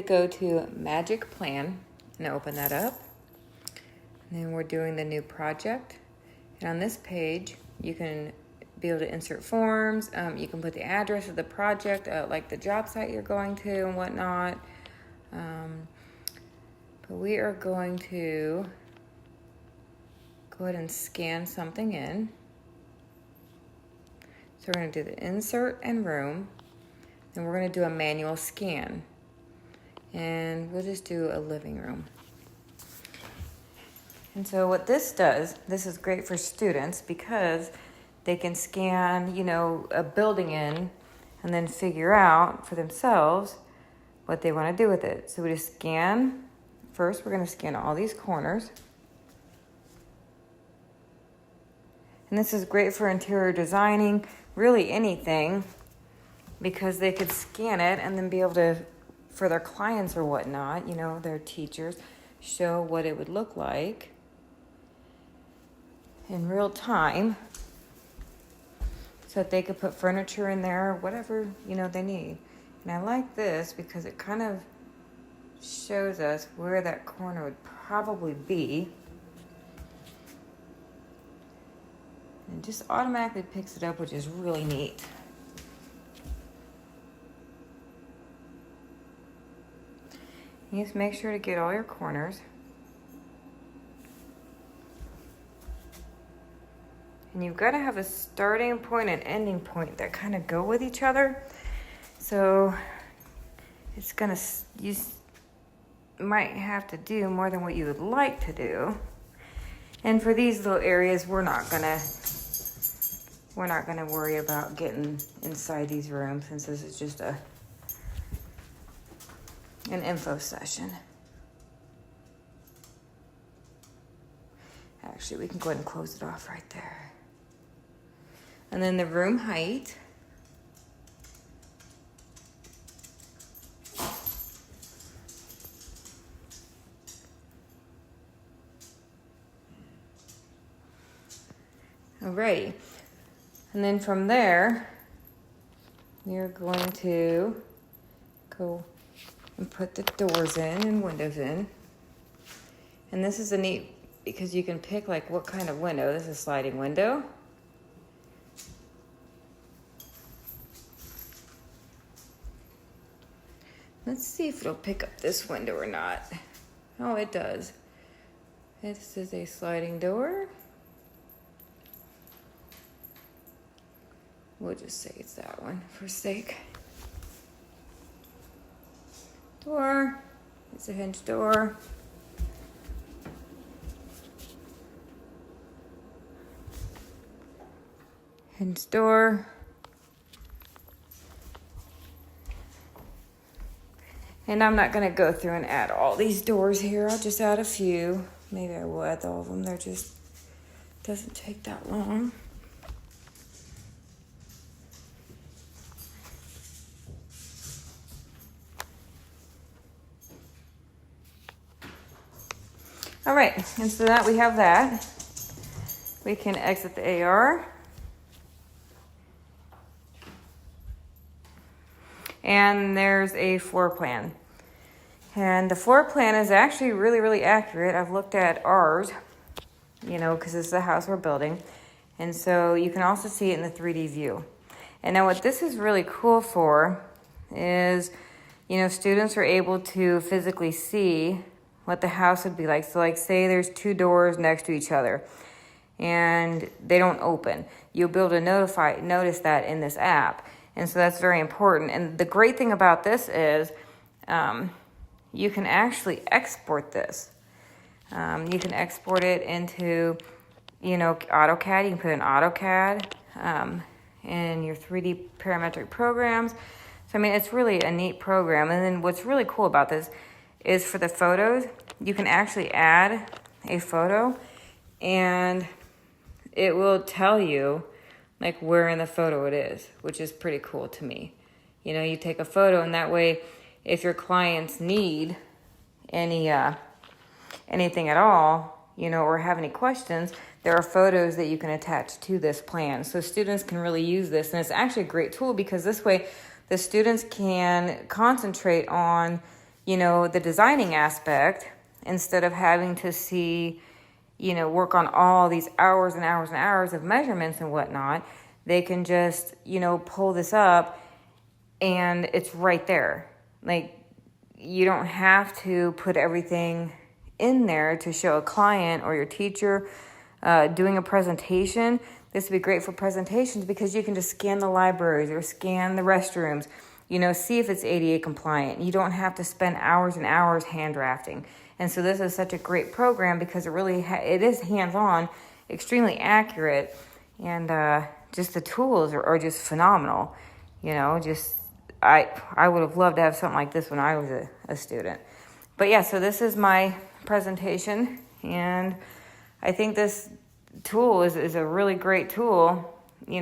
to go to Magic Plan and open that up. And then we're doing the new project. And on this page, you can be able to insert forms. You can put the address of the project, like the job site you're going to and whatnot. But we are going to go ahead and scan something in. So we're going to do the insert and room. Then we're going to do a manual scan. And we'll just do a living room. And so what this does, this is great for students because they can scan, a building in and then figure out for themselves what they want to do with it. So we just scan. First, we're going to scan all these corners. And this is great for interior designing, really anything, because they could scan it and then be able to, for their clients or whatnot, their teachers, show what it would look like in real time so that they could put furniture in there, whatever, they need. And I like this because it kind of shows us where that corner would probably be. And just automatically picks it up, which is really neat. You just make sure to get all your corners. And you've got to have a starting point and ending point that kind of go with each other. So it's going to, you might have to do more than what you would like to do. And for these little areas, we're not going to worry about getting inside these rooms since this is just an info session. Actually, we can go ahead and close it off right there. And then the room height. Alrighty. And then from there, we're going to go and put the doors in and windows in. And this is a neat, because you can pick like what kind of window. This is a sliding window. Let's see if it'll pick up this window or not. Oh, it does. This is a sliding door. We'll just say it's that one for sake. Door. It's a hinge door. Hinge door. And I'm not going to go through and add all these doors here. I'll just add a few. Maybe I will add all of them. They're just, doesn't take that long. All right, and so that we have that. We can exit the AR. And there's a floor plan. And the floor plan is actually really, really accurate. I've looked at ours, because this is the house we're building. And so you can also see it in the 3D view. And now what this is really cool for is, students are able to physically see what the house would be like. So like say there's two doors next to each other and they don't open. You'll be able to notice that in this app. And so that's very important. And the great thing about this is you can actually export this. You can export it into, AutoCAD. You can put in AutoCAD in your 3D parametric programs. So, it's really a neat program. And then what's really cool about this is for the photos, you can actually add a photo and it will tell you like where in the photo it is, which is pretty cool to me. You take a photo and that way if your clients need anything at all, or have any questions, there are photos that you can attach to this plan. So students can really use this. And it's actually a great tool because this way the students can concentrate on, the designing aspect, instead of having to see, work on all these hours and hours and hours of measurements and whatnot. They can just, pull this up and it's right there. Like, you don't have to put everything in there to show a client or your teacher doing a presentation. This would be great for presentations because you can just scan the libraries or scan the restrooms, see if it's ADA compliant. You don't have to spend hours and hours hand drafting. And so this is such a great program because it is hands-on, extremely accurate, and just the tools are just phenomenal. I would have loved to have something like this when I was a student. But yeah, so this is my presentation, and I think this tool is a really great tool